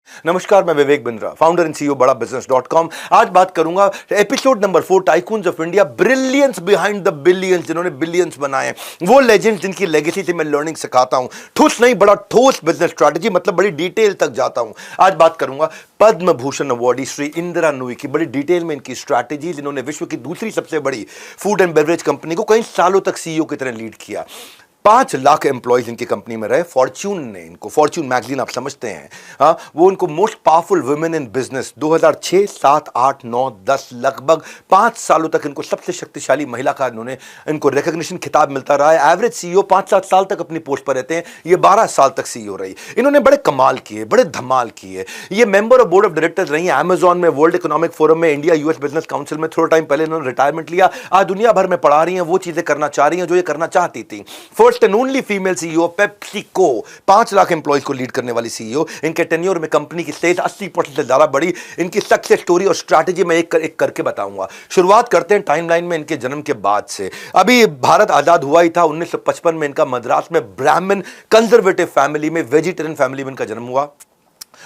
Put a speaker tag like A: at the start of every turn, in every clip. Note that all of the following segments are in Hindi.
A: नमस्कार, मैं Vivek Bindra, founder and CEO बड़ा बिजनेस .com। आज बात करूंगा episode number 4, tycoons of India, brilliance behind the billions, जिन्होंने बिलियंस बनाए, वो लेजेंड्स जिनकी लेगेसी से मैं लर्निंग सिखाता हूं। ठोस नहीं, बड़ा ठोस बिजनेस स्ट्रैटेजी, मतलब बड़ी डिटेल तक जाता हूं। आज बात करूंगा पद्म भूषण अवार्डी श्री इंदिरा नूई की, बड़ी डिटेल में इनकी स्ट्रैटेजी, जिन्होंने विश्व की दूसरी सबसे बड़ी फूड एंड बेवरेज कंपनी को कई सालों तक सीईओ की तरह लीड किया। 5 लाख एम्प्लॉयज इनकी कंपनी में रहे। फॉर्च्यून ने इनको, फॉर्च्यून मैगजीन आप समझते हैं, हाँ, वो इनको most powerful women in business 2006, 7, 8, 9, 10 लगभग 5 सालों तक इनको सबसे शक्तिशाली महिला का इनको रिकॉग्निशन खिताब मिलता रहा है। एवरेज सीईओ 5-7 साल तक अपनी पोस्ट पर रहते हैं, ये 12 साल तक सीईओ रही। इन्होंने बड़े कमाल किए, बड़े धमाल किए। ये member of board of directors रही हैं अमेजॉन में, वर्ल्ड इकोनॉमिक फोरम में, इंडिया यूएस बिजनेस काउंसिल में। थोड़ा टाइम पहले इन्होंने रिटायरमेंट लिया। आज दुनिया भर में पढ़ा रही हैं, वो चीजें करना चाह रही हैं जो ये करना चाहती थी। First and only female CEO PepsiCo, 5 lakh employees को लीड करने वाली सीईओ। इनके टेन्योर में कंपनी की सेल्स 80% से ज्यादा बढ़ी। इनकी सक्सेस स्टोरी और स्ट्रैटेजी मैं एक करके बताऊंगा। शुरुआत करते हैं टाइमलाइन में इनके जन्म के बाद से। अभी भारत आजाद हुआ ही था, 1955 में इनका मद्रास में ब्राह्मण कंजर्वेटिव फैमिली में, वेजिटेरियन फैमिली में इनका जन्म हुआ।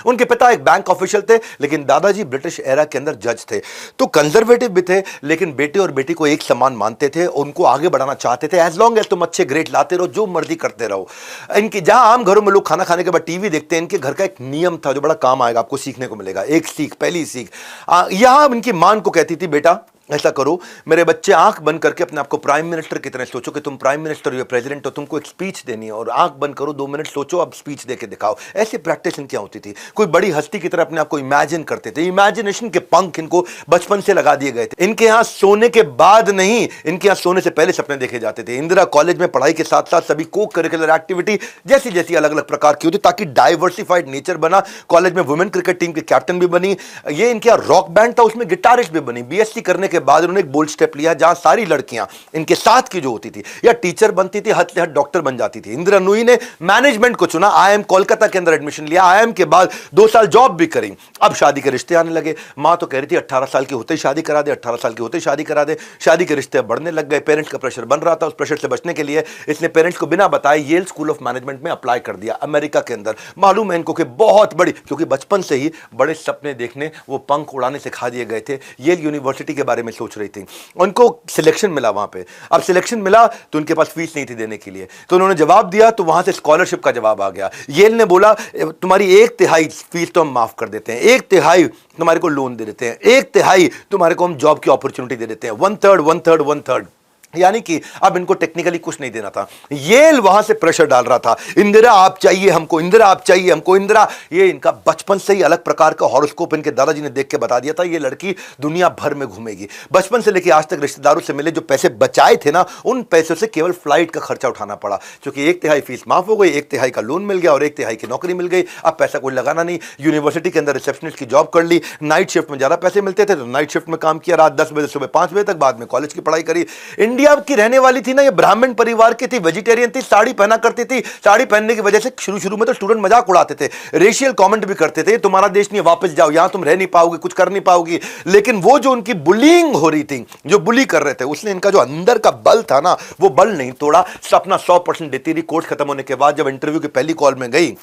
A: उनके पिता एक बैंक ऑफिशियल थे, लेकिन दादाजी ब्रिटिश एरा के अंदर जज थे, तो कंजर्वेटिव भी थे, लेकिन बेटे और बेटी को एक समान मानते थे, उनको आगे बढ़ाना चाहते थे। एज लॉन्ग एज तुम अच्छे ग्रेड लाते रहो, जो मर्जी करते रहो। इनकी जहां आम घरों में लोग खाना खाने के बाद टीवी देखते हैं, इनके घर का एक नियम था जो बड़ा काम आएगा, आपको सीखने को मिलेगा। एक सीख, पहली सीख, यहां इनकी मां को कहती थी, बेटा ऐसा करो, मेरे बच्चे, आंख बंद करके अपने आपको प्राइम मिनिस्टर की तरह सोचो कि तुम प्राइम मिनिस्टर हो या प्रेसिडेंट हो, तुमको एक स्पीच देनी है, और आंख बंद करो, 2 मिनट सोचो, अब स्पीच देके दिखाओ। ऐसी प्रैक्टिस इनकी होती थी। कोई बड़ी हस्ती की तरह अपने आप को इमेजिन करते थे। इमेजिनेशन के पंख इनको बचपन से लगा दिए गए थे। इनके यहां सोने के बाद नहीं, इनके यहां सोने से पहले सपने देखे जाते थे। इंदिरा कॉलेज में पढ़ाई के साथ साथ सभी को करिकुलर एक्टिविटी जैसी जैसी अलग अलग प्रकार की होती, ताकि डाइवर्सिफाइड नेचर बना। कॉलेज में वुमेन क्रिकेट टीम के कैप्टन भी बनी। ये इनके यहां रॉक बैंड था, उसमें गिटारिस्ट भी बनी। बीएससी करने के बाद उन्होंने एक बोल्ड स्टेप लिया, जहां सारी लड़कियां इनके साथ की जो होती थी, या टीचर बनती थी, हद से हद डॉक्टर बन जाती थी। इंदिरा नूई ने मैनेजमेंट को चुना। आईआईएम कोलकाता के अंदर एडमिशन लिया। आईआईएम के बाद 2 साल जॉब भी करी। अब शादी के रिश्ते आने लगे। मां तो कह रही थी 18 साल के होते ही शादी करा दे, 18 साल के होते ही शादी करा दे। शादी के रिश्ते बढ़ने लग गए। पेरेंट्स का प्रेशर बन रहा था। उस प्रेशर से बचने के लिए इसने पेरेंट्स को बिना बताए येल स्कूल ऑफ मैनेजमेंट में अप्लाई कर दिया, अमेरिका के अंदर। मालूम है इनको कि बहुत बड़ी, क्योंकि बचपन से ही बड़े सपने देखने, वो पंख उड़ाने सिखा दिए गए थे। येल यूनिवर्सिटी के बारे में सोच रही थी। उनको सिलेक्शन मिला वहां पे। अब सिलेक्शन मिला तो उनके पास फीस नहीं थी देने के लिए, तो उन्होंने जवाब दिया, तो वहां से स्कॉलरशिप का जवाब आ गया। येल ने बोला, तुम्हारी 1/3 फीस तो हम माफ कर देते हैं, 1/3 तुम्हारे को लोन दे देते हैं, 1/3 तुम्हारे को हम जॉब की अपॉर्चुनिटी दे देते हैं, 1/3 1/3 1/3। यानी कि अब इनको टेक्निकली कुछ नहीं देना था। येल वहां से प्रेशर डाल रहा था, इंदिरा आप चाहिए हमको, इंदिरा आप चाहिए हमको, इंदिरा। ये इनका बचपन से ही अलग प्रकार का हॉरोस्कोप इनके दादाजी ने देख के बता दिया था, ये लड़की दुनिया भर में घूमेगी। बचपन से लेकर आज तक रिश्तेदारों से मिले जो पैसे बचाए थे ना, उन पैसों से केवल फ्लाइट का खर्चा उठाना पड़ा, क्योंकि 1/3 फीस माफ हो गई, 1/3 का लोन मिल गया और 1/3 की नौकरी मिल गई। अब पैसा कोई लगाना नहीं। यूनिवर्सिटी के अंदर रिसेप्शनिस्ट की जॉब कर ली। नाइट शिफ्ट में ज्यादा पैसे मिलते थे तो नाइट शिफ्ट में काम किया, रात 10 बजे सुबह 5 बजे तक। बाद में कॉलेज की पढ़ाई करी। इंडिया की रहने वाली थी ना, ये ब्राह्मण परिवार की थी, वेजिटेरियन थी, साड़ी पहना करती थी। साड़ी पहनने की वजह से शुरू में तो स्टूडेंट मजाक उड़ाते थे, रेशियल कमेंट भी करते थे, तुम्हारा देश नहीं, वापस जाओ, यहां तुम रह नहीं पाओगे, कुछ कर नहीं पाओगी। लेकिन वो जो उनकी बुलिंग हो रही थी, जो बुली कर रहे थे, उसने इनका जो अंदर का बल था ना, वो बल नहीं तोड़ा। अपना 100% देती रही। कोर्स खत्म होने के बाद जब इंटरव्यू की पहली कॉल में गई,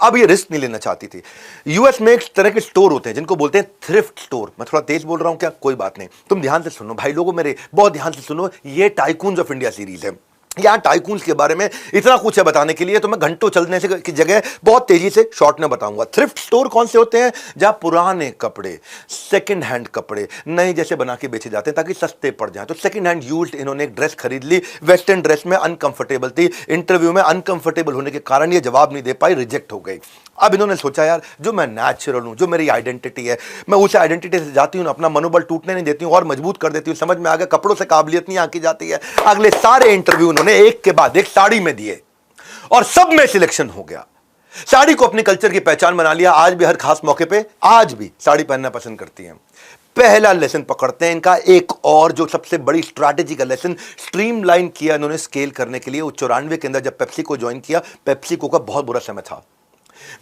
A: अब ये रिस्क नहीं लेना चाहती थी। यूएस में एक तरह के स्टोर होते हैं जिनको बोलते हैं थ्रिफ्ट स्टोर। मैं थोड़ा तेज बोल रहा हूं क्या? कोई बात नहीं, तुम ध्यान से सुनो भाई लोगों, मेरे बहुत ध्यान से सुनो। ये टाइकून्स ऑफ इंडिया सीरीज है। यहां टाइकून्स के बारे में इतना कुछ है बताने के लिए, तो मैं घंटों चलने से की जगह बहुत तेजी से शॉर्ट में बताऊंगा। थ्रिफ्ट स्टोर कौन से होते हैं? जहां पुराने कपड़े, सेकंड हैंड कपड़े नए जैसे बना के बेचे जाते हैं ताकि सस्ते पड़ जाएं। तो सेकंड हैंड यूज्ड इन्होंने एक ड्रेस खरीद ली, वेस्टर्न ड्रेस में, अनकंफर्टेबल थी। इंटरव्यू में अनकंफर्टेबल होने के कारण ये जवाब नहीं दे पाई, रिजेक्ट हो गई। अब इन्होंने सोचा, यार जो मैं नेचुरल हूं, जो मेरी आइडेंटिटी है, मैं उस आइडेंटिटी से जाती हूं, अपना मनोबल टूटने नहीं देती हूं और मजबूत कर देती हूं। समझ में आ गया, कपड़ों से काबिलियत नहीं आकी जाती है। अगले सारे इंटरव्यू उन्होंने एक के बाद एक साड़ी में दिए और सब में सिलेक्शन हो गया। साड़ी को अपनी कल्चर की पहचान बना लिया। आज भी हर खास मौके पे आज भी साड़ी पहनना पसंद करती हैं। पहला लेसन पकड़ते हैं इनका, एक और जो सबसे बड़ी स्ट्रैटेजी का लेसन स्ट्रीमलाइन किया इन्होंने स्केल करने के लिए। वो 94 के अंदर जब पेप्सी को ज्वाइन किया, पेप्सिको का बहुत बुरा समय था।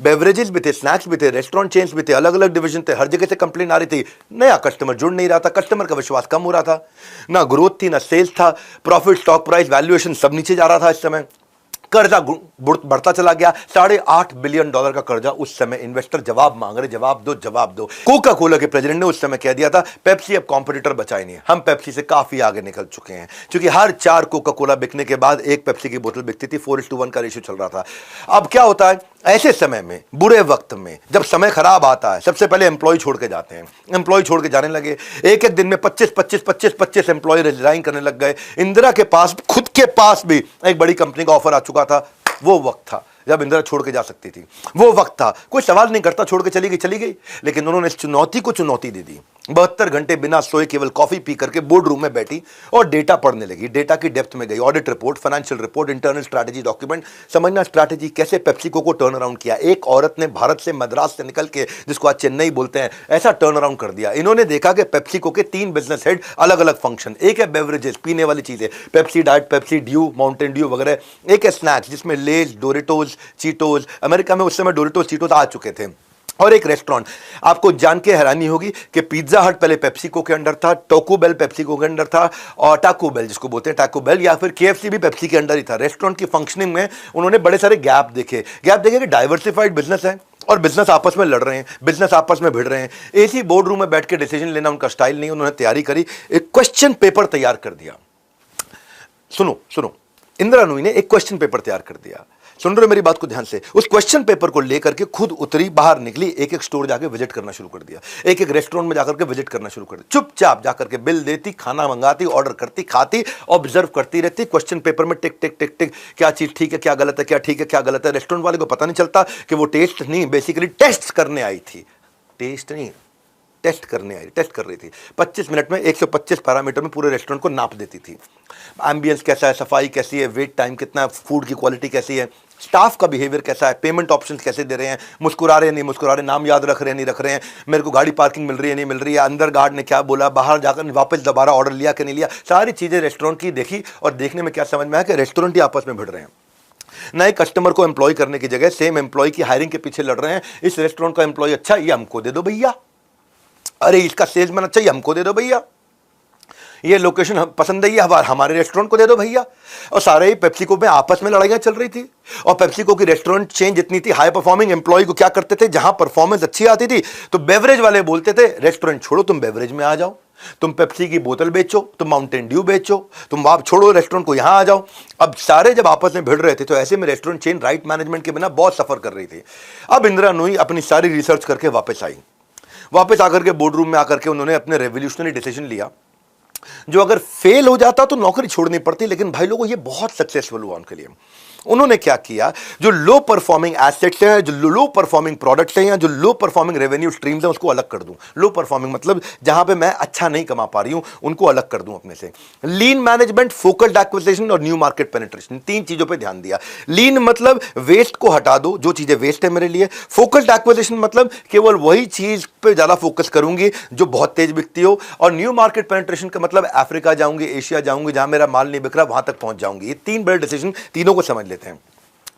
A: बेवरेजेस भी थे, स्नैक्स भी थे, रेस्टोरेंट चेन्स भी थे, अलग अलग डिवीजन थे, हर जगह से कंप्लेन आ रही थी। नया कस्टमर जुड़ नहीं रहा था, कस्टमर का विश्वास कम हो रहा था, ना ग्रोथ थी, ना सेल्स था, प्रॉफिट, स्टॉक प्राइस, वैल्यूएशन सब नीचे जा रहा था इस समय। कर्जा बढ़ता चला गया, $8.5 बिलियन का कर्जा। उस समय इन्वेस्टर जवाब मांग रहे, जवाब दो जवाब दो। कोका कोला के प्रेसिडेंट ने उस समय कह दिया था पेप्सी अब कॉम्पिटिटर बचाए नहीं, हम पेप्सी से काफी आगे निकल चुके हैं, क्योंकि हर 4 कोका कोला बिकने के बाद एक पेप्सी की बोतल बिकती थी। 4:1 का रेशियो चल रहा था। अब क्या होता है ऐसे समय में, बुरे वक्त में, जब समय खराब आता है, सबसे पहले एम्प्लॉय छोड़ के जाते हैं। एम्प्लॉय छोड़ के जाने लगे, एक एक दिन में 25 एम्प्लॉय रिजाइन करने लग गए। इंदिरा के पास, खुद के पास भी एक बड़ी कंपनी का ऑफर आ चुका था। वो वक्त था जब इंदिरा छोड़ के जा सकती थी, वो वक्त था। कोई सवाल नहीं करता, छोड़ के चली गई। लेकिन उन्होंने इस चुनौती को चुनौती दे दी। 72 घंटे बिना सोए केवल कॉफी पी करके बोर्ड रूम में बैठी और डेटा पढ़ने लगी। डेटा की डेप्थ में गई, audit report, financial report, internal strategy document, समझना स्ट्रैटेजी कैसे पेप्सिको को टर्न अराउंड किया। एक औरत ने भारत से, मद्रास से निकल के, जिसको आज चेन्नई बोलते हैं, ऐसा टर्न अराउंड कर दिया। इन्होंने देखा कि पेप्सिको के 3 बिजनेस हेड, अलग अलग फंक्शन। एक है बेवरेजेस, पीने वाली चीजें, Pepsi diet, Pepsi due, Mountain Dew वगैरह। एक है स्नैक्स, जिसमें लेज, डोरिटोज, चीटोज, अमेरिका में उस समय डोरिटोज चीटोज आ चुके थे। और एक रेस्टोरेंट। आपको जान के हैरानी होगी कि पिज्जा हट पहले पेप्सिको के अंडर था, टोको बेल पेप्सिको के अंडर था, और टाको बेल जिसको बोलते हैं टाको बेल, या फिर केएफसी भी पेप्सी के अंडर ही था। रेस्टोरेंट की फंक्शनिंग में उन्होंने बड़े सारे गैप देखे कि डाइवर्सिफाइड बिजनेस है और बिजनेस आपस में लड़ रहे हैं, बिजनेस आपस में भिड़ रहे हैं। ऐसी बोर्ड रूम में बैठ के डिसीजन लेना उनका स्टाइल नहीं। उन्होंने तैयारी करी, एक क्वेश्चन पेपर तैयार कर दिया। सुनो, इंदिरा नूई ने एक क्वेश्चन पेपर तैयार कर दिया। सुन रहे हो मेरी बात को ध्यान से? उस क्वेश्चन पेपर को लेकर के खुद उतरी, बाहर निकली, एक एक स्टोर जाके विजिट करना शुरू कर दिया, एक एक रेस्टोरेंट में जाकर के विजिट करना शुरू कर दिया। चुपचाप जाकर के बिल देती, खाना मंगाती, ऑर्डर करती, खाती, ऑब्जर्व करती रहती। क्वेश्चन पेपर में टिक टिक टिक टिक, क्या चीज ठीक है, क्या गलत है, क्या ठीक है, क्या गलत है। रेस्टोरेंट वाले को पता नहीं चलता कि वो टेस्ट नहीं, बेसिकली टेस्ट करने आई थी। टेस्ट नहीं, टेस्ट करने आई, टेस्ट कर रही थी। 25 मिनट में 125 पैरामीटर में पूरे रेस्टोरेंट को नाप देती थी। एम्बियंस कैसा है, सफाई कैसी है, वेट टाइम कितना है, फूड की क्वालिटी कैसी है, स्टाफ का बिहेवियर कैसा है, पेमेंट ऑप्शंस कैसे दे रहे हैं, मुस्कुरा रहे हैं नहीं मुस्कुरा रहे, नाम याद रख रहे हैं नहीं रख रहे हैं, मेरे को गाड़ी पार्किंग मिल रही है नहीं मिल रही है, अंदर गार्ड ने क्या बोला, बाहर जाकर वापस दोबारा ऑर्डर लिया कि नहीं लिया। सारी चीज़ें रेस्टोरेंट की देखी और देखने में क्या समझ में आया कि रेस्टोरेंट ही आपस में भिड़ रहे हैं। नए कस्टमर को एम्प्लॉय करने की जगह सेम एम्प्लॉय की हायरिंग के पीछे लड़ रहे हैं। इस रेस्टोरेंट का एम्प्लॉय अच्छा, ये हमको दे दो भैया। अरे इसका सेल्समैन अच्छा, ये हमको दे दो भैया। ये लोकेशन पसंद है, ये हमारे रेस्टोरेंट को दे दो भैया। और सारे ही पेप्सिको में आपस में लड़ाइयां चल रही थी। और पेप्सिको की रेस्टोरेंट चेन जितनी थी, हाई परफॉर्मिंग एम्प्लॉय को क्या करते थे, जहां परफॉर्मेंस अच्छी आती थी तो बेवरेज वाले बोलते थे रेस्टोरेंट छोड़ो, तुम बेवरेज में आ जाओ, तुम पेप्सी की बोतल बेचो, तुम माउंटेन ड्यू बेचो, तुम आप छोड़ो रेस्टोरेंट को, यहां आ जाओ। अब सारे जब आपस में भिड़ रहे थे तो ऐसे में रेस्टोरेंट चेन राइट मैनेजमेंट के बिना बहुत सफर कर रही थी। अब इंदिरा नूई अपनी सारी रिसर्च करके वापस आई। वापस आकर के बोर्ड रूम में आकर के उन्होंने अपने रेवोल्यूशनरी डिसीजन लिया, जो अगर फेल हो जाता तो नौकरी छोड़नी पड़ती, लेकिन भाई लोगों ये बहुत सक्सेसफुल हुआ उनके लिए। उन्होंने क्या किया, जो लो परफॉर्मिंग एसेट्स हैं, जो लो परफॉर्मिंग प्रोडक्ट्स हैं, या जो लो परफॉर्मिंग रेवेन्यू स्ट्रीम्स हैं, उसको अलग कर दूं। लो परफॉर्मिंग मतलब जहां पे मैं अच्छा नहीं कमा पा रही हूं, उनको अलग कर दूं अपने से। लीन मैनेजमेंट, फोकस्ड एक्विजिशन और न्यू मार्केट पेनिट्रेशन, 3 चीजों पे ध्यान दिया। लीन मतलब वेस्ट को हटा दो, जो चीजें वेस्ट है मेरे लिए। फोकस्ड एक्विजिशन मतलब केवल वही चीज पे ज्यादा फोकस करूंगी जो बहुत तेज बिकती हो। और न्यू मार्केट पेनिट्रेशन का मतलब अफ्रीका जाऊंगी, एशिया जाऊंगी, जहां मेरा माल नहीं बिक रहा वहां तक पहुंच जाऊंगी। ये 3 बड़े डिसीजन, तीनों को समझ लेते हैं।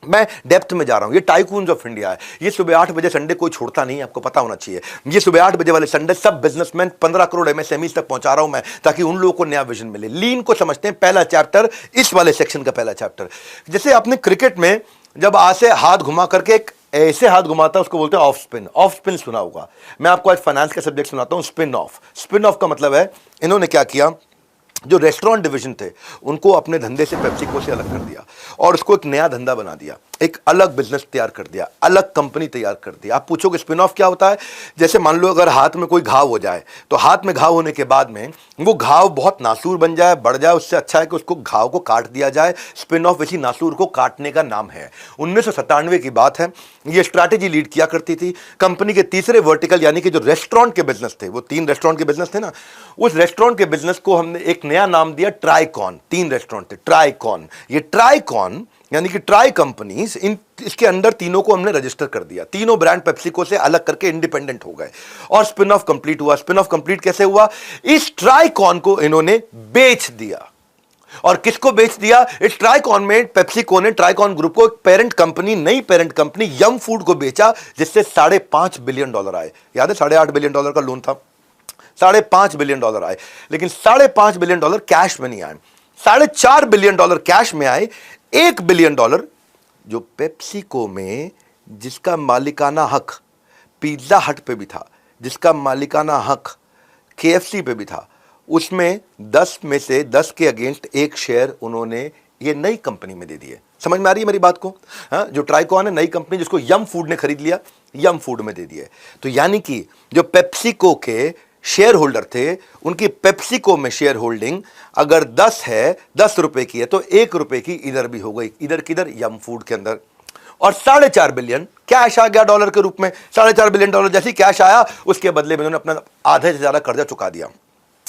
A: मैं डेप्थ में जा रहा हूं। ये टाइकून्स ऑफ इंडिया है। ये सुबह 8 बजे संडे कोई छोड़ता नहीं, आपको पता होना चाहिए। ये सुबह 8 बजे वाले संडे सब बिजनेसमैन 15 करोड़ एमएसएमईज तक पहुंचा रहा हूं मैं, ताकि उन लोगों को नया विजन मिले। लीन को समझते हैं, पहला चैप्टर, इस वाले सेक्शन का पहला चैप्टर। जैसे आपने क्रिकेट में जब आज से हाथ घुमा करके एक ऐसे हाथ घुमाता है, उसको बोलते हैं ऑफ स्पिन। ऑफ स्पिन सुना होगा। मैं आपको आज फाइनेंस का सब्जेक्ट सुनाता हूं, स्पिन ऑफ। स्पिन ऑफ का मतलब है, इन्होंने क्या किया, जो रेस्टोरेंट डिवीजन थे उनको अपने धंधे से पेप्सिको से अलग कर दिया और उसको एक नया धंधा बना दिया, एक अलग बिजनेस तैयार कर दिया, अलग कंपनी तैयार कर दी। आप पूछोगे स्पिन ऑफ क्या होता है? जैसे मान लो अगर हाथ में कोई घाव हो जाए, तो हाथ में घाव होने के बाद में वो घाव बहुत नासूर बन जाए, बढ़ जाए, उससे अच्छा है कि उसको घाव को काट दिया जाए। स्पिन ऑफ इसी नासूर को काटने का नाम है। 1997 की बात है। ये स्ट्रैटेजी लीड किया करती थी कंपनी के तीसरे वर्टिकल, यानी कि जो रेस्टोरेंट के बिजनेस थे, वो 3 रेस्टोरेंट के बिजनेस थे ना, उस रेस्टोरेंट के बिजनेस को हमने एक नया नाम दिया, ट्राइकॉन। 3 रेस्टोरेंट थे, ट्राइकॉन। ये ट्राइकॉन यानी कि ट्राई कंपनीज, इन इसके अंदर तीनों को हमने रजिस्टर कर दिया। तीनों ब्रांड पेप्सिको से अलग करके इंडिपेंडेंट हो गए और स्पिन ऑफ कंप्लीट हुआ। स्पिन ऑफ कंप्लीट कैसे हुआ? इस ट्राइकॉन को इन्होंने बेच दिया। और किसको बेच दिया? इस ट्राइकॉन में पेप्सिको ने ट्राइकॉन ग्रुप को एक पेरेंट कंपनी, नई पेरेंट कंपनी यम फूड को बेचा, जिससे $5.5 बिलियन आए। याद है $8.5 बिलियन का लोन था, $5.5 बिलियन आए। लेकिन $5.5 बिलियन कैश में नहीं आए, $4.5 बिलियन कैश में आए, $1 बिलियन जो पेप्सिको में जिसका मालिकाना हक पिज्जा हट पे भी था, जिसका मालिकाना हक केएफसी पे भी था, उसमें 10 में से 10 के अगेंस्ट एक शेयर उन्होंने ये नई कंपनी में दे दिए। समझ में आ रही है मेरी बात को? हाँ, जो ट्राइकॉन है नई कंपनी जिसको यम फूड ने खरीद लिया, यम फूड में दे दिए। तो यानी कि जो पेप्सिको के शेयर होल्डर थे, उनकी पेप्सिको में शेयर होल्डिंग अगर 10 है, 10 रुपए की है, तो 1 रुपए की इधर भी हो गई। इधर किधर? यम फूड के अंदर। और 4.5 बिलियन कैश आ गया डॉलर के रूप में। 4.5 बिलियन डॉलर जैसे कैश आया, उसके बदले में उन्होंने अपना आधे से ज्यादा कर्जा चुका दिया।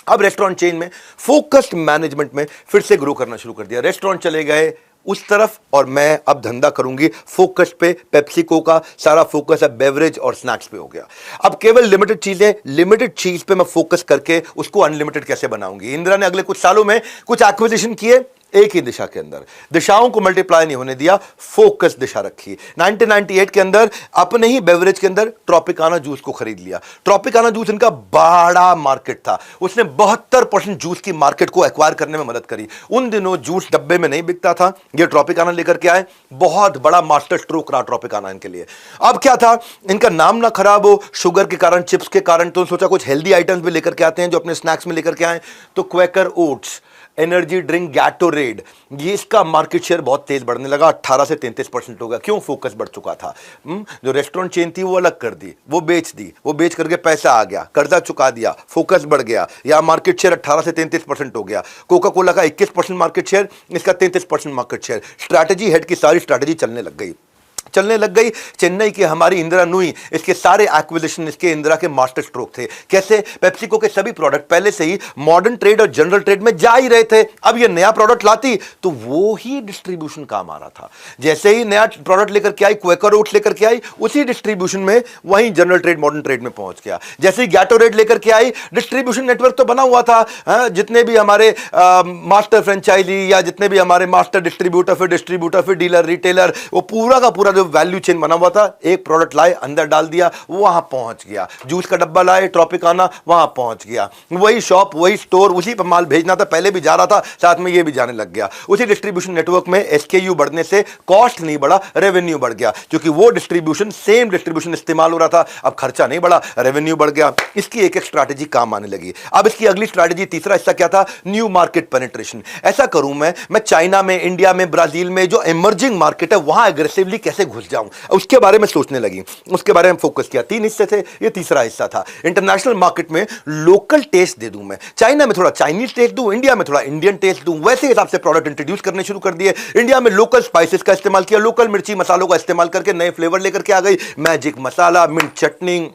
A: अब रेस्टोरेंट चेन में फोकस्ड मैनेजमेंट में फिर से ग्रो करना शुरू कर दिया। रेस्टोरेंट चले गए उस तरफ और मैं अब धंधा करूंगी फोकस पे। पेप्सिको का सारा फोकस है बेवरेज और स्नैक्स पे हो गया। अब केवल लिमिटेड चीजें, लिमिटेड चीज पे मैं फोकस करके उसको अनलिमिटेड कैसे बनाऊंगी। इंदिरा ने अगले कुछ सालों में कुछ एक्विजिशन किए एक ही दिशा के अंदर, दिशाओं को मल्टीप्लाई नहीं होने दिया, फोकस दिशा रखी। 1998 के अंदर अपने ही बेवरेज के अंदर ट्रॉपिकाना जूस को खरीद लिया। ट्रॉपिकाना जूस इनका बड़ा मार्केट था, उसने 72% जूस की मार्केट को एक्वायर करने में मदद करी। उन दिनों जूस डब्बे में नहीं बिकता था, ये ट्रॉपिकाना लेकर के आए, बहुत बड़ा मास्टर स्ट्रोक रहा ट्रॉपिकाना इनके लिए। अब क्या था, इनका नाम ना खराब हो शुगर के कारण, चिप्स के कारण, तो सोचा कुछ हेल्दी आइटम्स भी लेकर के आते हैं जो अपने स्नैक्स में लेकर के आए। तो क्वेकर ओट्स, एनर्जी ड्रिंक गैटोरेड, ये इसका मार्केट शेयर बहुत तेज बढ़ने लगा, 18 से 33% हो गया। क्यों? फोकस बढ़ चुका था। जो रेस्टोरेंट चेन थी वो अलग कर दी, वो बेच दी, वो बेच करके पैसा आ गया, कर्जा चुका दिया, फोकस बढ़ गया, या मार्केट शेयर 18 से 33% हो गया। कोका कोला का 21% मार्केट शेयर, इसका 33% मार्केट शेयर। स्ट्रैटेजी हेड की सारी स्ट्रैटेजी चलने लग गई। चेन्नई की हमारी इंदिरा नुई, इसके सारे एक्विजिशन इसके इंदिरा के मास्टर स्ट्रोक थे। कैसे? पेप्सिको के सभी प्रोडक्ट पहले से ही मॉडर्न ट्रेड और जनरल ट्रेड में जा ही रहे थे। अब ये नया प्रोडक्ट लाती तो वो ही डिस्ट्रीब्यूशन काम आ रहा था। जैसे ही नया प्रोडक्ट लेकर के आई, क्वेकर ओट्स लेकर के आई, उसी डिस्ट्रीब्यूशन में वहीं जनरल ट्रेड मॉडर्न ट्रेड में पहुंच गया। जैसे ही गैटोरेड लेकर के आई, डिस्ट्रीब्यूशन नेटवर्क तो बना हुआ था। जितने भी हमारे मास्टर फ्रेंचाइजी या जितने भी हमारे मास्टर डिस्ट्रीब्यूटर, फिर डीलर, रिटेलर, वो पूरा का पूरा वैल्यू चेन बना हुआ था। एक प्रोडक्ट लाए, अंदर डाल दिया, वहां पहुंच गया। जूस का डब्बा लाए, ट्रॉपिकाना, वहां पहुंच गया। वही शॉप, वही स्टोर, उसी पर माल भेजना था, पहले भी जा रहा था, साथ में ये भी जाने लग गया। उसी डिस्ट्रीब्यूशन नेटवर्क में एसकेयू बढ़ने से कॉस्ट नहीं बढ़ा, रेवेन्यू बढ़ गया, क्योंकि वो डिस्ट्रीब्यूशन, सेम डिस्ट्रीब्यूशन इस्तेमाल हो रहा था। अब खर्चा नहीं बढ़ा, रेवेन्यू बढ़ गया। इसकी एक एक स्ट्रैटेजी काम आने लगी। अब इसकी अगली स्ट्रैटेजी, तीसरा हिस्सा क्या था? New market penetration. ऐसा करूं मैं चाइना में, इंडिया में, ब्राजील में जो इमर्जिंग मार्केट है वहां एग्रेसिवली कैसे घुस जाऊं, उसके बारे में सोचने लगी, उसके बारे में फोकस किया। 3 हिस्से थे, ये तीसरा हिस्सा था। इंटरनेशनल मार्केट में लोकल टेस्ट दे दूं मैं, चाइना में थोड़ा चाइनीज टेस्ट दूं, इंडिया में थोड़ा इंडियन टेस्ट दूं, वैसे हिसाब से प्रोडक्ट इंट्रोड्यूस करने शुरू कर दिए। इंडिया में लोकल स्पाइसेस का इस्तेमाल किया, लोकल मिर्ची मसालों का इस्तेमाल करके नए फ्लेवर लेकर के आ गई। मैजिक मसाला, मिंट चटनी,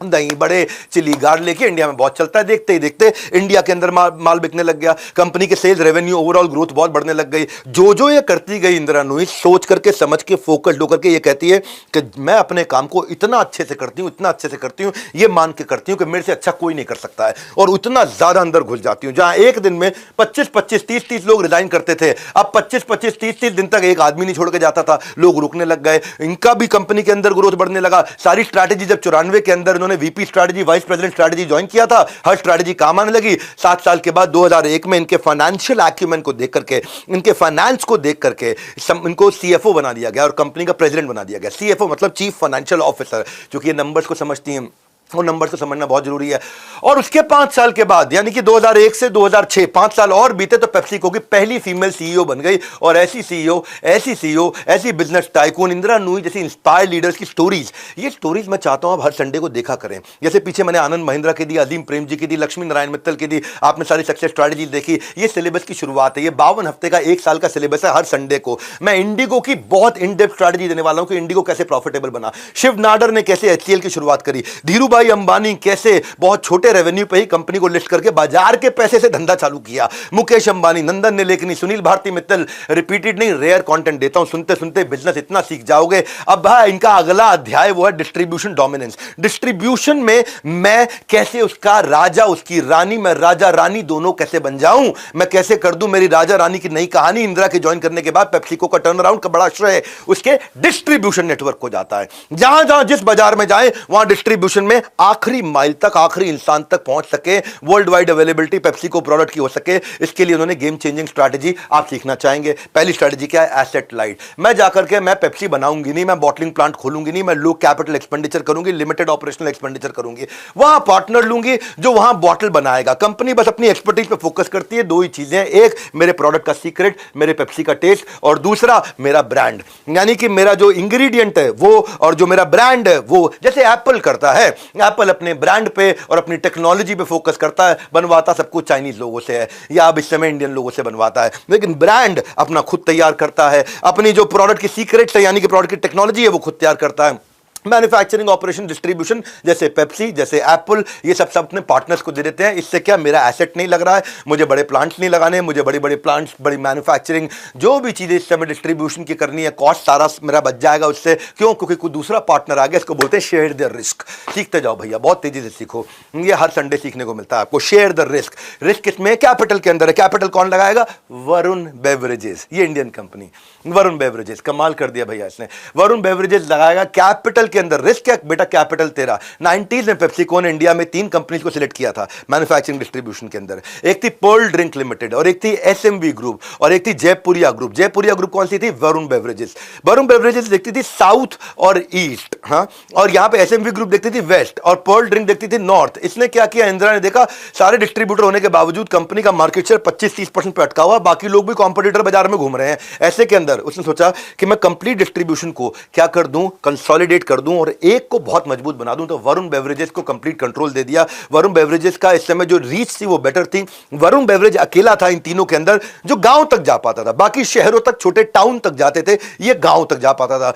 A: दही बड़े, चिली गार्लिक, इंडिया में बहुत चलता है। देखते ही देखते इंडिया के अंदर माल बिकने लग गया। कंपनी के सेल्स, रेवेन्यू, ओवरऑल ग्रोथ बहुत बढ़ने लग गई। जो ये करती गई इंदिरा नुई, सोच करके, समझ के, फोकस्ड होकर के ये कहती है कि मैं अपने काम को इतना अच्छे से करती हूं, इतना अच्छे से करती हूं, ये मान के करती हूं कि मेरे से अच्छा कोई नहीं कर सकता है, और उतना ज्यादा अंदर घुस जाती हूं। जहां एक दिन में 25-25, 30-30 लोग रिजाइन करते थे, अब 25-25, 30-30 दिन तक एक आदमी नहीं छोड़ के जाता था। लोग रुकने लग गए, इनका भी कंपनी के अंदर ग्रोथ बढ़ने लगा। सारी स्ट्रैटेजी जब 94 के अंदर इन्होंने VP strategy, vice president strategy join किया था, हर स्ट्रैटेजी काम आने लगी। 7 साल के बाद 2001 में इनके फाइनेंशियल एक्यूमेंट को देख करके, इनके फाइनेंस को देख करके इनको सीएफओ बना दिया गया और कंपनी का प्रेसिडेंट बना दिया गया। सीएफओ मतलब चीफ फाइनेंशियल ऑफिसर, क्योंकि ये नंबर्स को समझती हैं, वो नंबर को समझना बहुत जरूरी है। और उसके 5 साल के बाद, यानी कि 2001 से 2006, 5 साल और बीते तो पेप्सिको की पहली फीमेल सीईओ बन गई। और ऐसी सीईओ, ऐसी बिजनेस टाइकून इंदिरा नुई जैसी इंस्पायर्ड लीडर्स की स्टोरीज, ये स्टोरीज मैं चाहता हूं आप हर संडे को देखा करें। जैसे पीछे मैंने आनंद महिंद्रा की दी, अजीम प्रेम जी की दी, लक्ष्मी नारायण मित्तल की दी, आपने सारी सक्सेस स्ट्रैटेजी देखी। ये सिलेबस की शुरुआत है, ये 52 हफ्ते का 1 साल का सिलेबस है। हर संडे को मैं इंडिगो की बहुत इन डेप्थ स्ट्रैटेजी देने वाला हूं कि इंडिगो कैसे प्रॉफिटेबल बना, शिव नाडर ने कैसे एचसीएल की शुरुआत करी, धीरू अंबानी कैसे बहुत छोटे रेवेन्यू पे ही कंपनी को लिस्ट करके बाजार के पैसे से धंधा चालू किया, मुकेश अंबानी, नंदन नीलेकनी, सुनील भारती मित्तल, रिपीटेड नहीं रेयर कंटेंट देता हूं, सुनते सुनते बिजनेस इतना सीख जाओगे। अब भाई इनका अगला अध्याय वो है डिस्ट्रीब्यूशन डोमिनेंस। डिस्ट्रीब्यूशन में मैं कैसे उसका राजा, उसकी रानी, मैं राजा रानी दोनों कैसे बन जाऊं, मैं कैसे कर दूं मेरी राजा रानी की नई कहानी। इंदिरा के ज्वाइन करने के बाद पेप्सिको का टर्न अराउंड का बड़ा श्रेय उसके डिस्ट्रीब्यूशन नेटवर्क को जाता है। जहां जहां जिस बाजार में जाए वहां डिस्ट्रीब्यूशन में आखिरी माइल तक, आखिरी इंसान तक पहुंच सके, वर्ल्ड वाइड अवेलेबिलिटी पेप्सी को प्रोडक्ट की हो सके, इसके लिए उन्होंने गेम चेंजिंग स्ट्रैटेजी आप सीखना चाहेंगे। पहली स्ट्रैटेजी क्या है? Asset light. मैं जाकर के मैं पेप्सी बनाऊंगी नहीं, मैं बॉटलिंग प्लांट खोलूंगी नहीं, मैं लो कैपिटल एक्सपेंडिचर करूंगी, लिमिटेड ऑपरेशनल एक्सपेंडिचर करूंगी, वहां पार्टनर लूंगी जो वहां बॉटल बनाएगा। कंपनी बस अपनी एक्सपर्टीज पे फोकस करती है। दो ही चीजें, एक मेरे प्रोडक्ट का सीक्रेट, मेरे पेप्सी का टेस्ट, और दूसरा मेरा ब्रांड, यानी कि मेरा जो इंग्रेडिएंट है वो और जो मेरा ब्रांड है वो, जैसे एप्पल करता है। एप्पल अपने ब्रांड पे और अपनी टेक्नोलॉजी पे फोकस करता है, बनवाता सब कुछ चाइनीज लोगों से है या अब इस समय इंडियन लोगों से बनवाता है, लेकिन ब्रांड अपना खुद तैयार करता है। अपनी जो प्रोडक्ट की सीक्रेट है यानी कि प्रोडक्ट की टेक्नोलॉजी है वो खुद तैयार करता है। मैन्युफैक्चरिंग, ऑपरेशन, डिस्ट्रीब्यूशन, जैसे पेप्सी, जैसे एप्पल, ये सब अपने पार्टनर्स को दे देते हैं। इससे क्या, मेरा एसेट नहीं लग रहा है, मुझे बड़े प्लांट्स नहीं लगाने, मुझे बड़े बड़े प्लांट्स, बड़ी मैन्युफैक्चरिंग, जो भी चीज़ें इस समय डिस्ट्रीब्यूशन की करनी है, कॉस्ट सारा मेरा बच जाएगा उससे। क्यों? क्योंकि कोई दूसरा पार्टनर आ गया। इसको बोलते हैं शेयर द रिस्क। सीखते जाओ भैया, बहुत तेजी से सीखो, ये हर संडे सीखने को मिलता है आपको। Share the risk. रिस्क किसमें? कैपिटल के अंदर है। कैपिटल कौन लगाएगा? वरुण बेवरेजेस, ये इंडियन कंपनी वरुण बेवरेजेस। कमाल कर दिया भैया इसने। वरुण बेवरेजेस लगाएगा कैपिटल के अंदर। रिस्क क्या बेटा? कैपिटल तेरा। 90s में पेप्सिको ने इंडिया में 3 कंपनीज को सिलेक्ट किया था मैन्युफैक्चरिंग डिस्ट्रीब्यूशन के अंदर। एक थी पर्ल ड्रिंक लिमिटेड, और एक थी एसएमवी ग्रुप, और एक थी जयपुरिया ग्रुप। जयपुरिया ग्रुप कौन सी थी? वरुण बेवरेजेस। वरुण बेवरेजेस देखती थी साउथ और ईस्ट, हाँ, और यहां पे एसएमवी ग्रुप देखती थी वेस्ट, और पर्ल ड्रिंक देखती थी नॉर्थ। इसने क्या किया? इंदिरा ने देखा सारे डिस्ट्रीब्यूटर होने के बावजूद कंपनी का मार्केट शेयर 25-30% पे अटका हुआ, बाकी लोग भी कॉम्पिटिटर बाजार में घूम रहे हैं। ऐसे के अंदर उसने सोचा कि मैं कंप्लीट डिस्ट्रीब्यूशन को क्या कर दूं? कंसोलिडेट कर दूं और एक को बहुत मजबूत बना दूं। तो वरुण बेवरेजेस को कंप्लीट कंट्रोल दे दिया। वरुण बेवरेजेस का इस समय जो रीच थी वो बेटर थी। वरुण बेवरेज अकेला था इन तीनों के अंदर जो गांव तक जा पाता था, बाकी शहरों तक, छोटे टाउन तक जाते थे, ये गांव तक जा पाता था।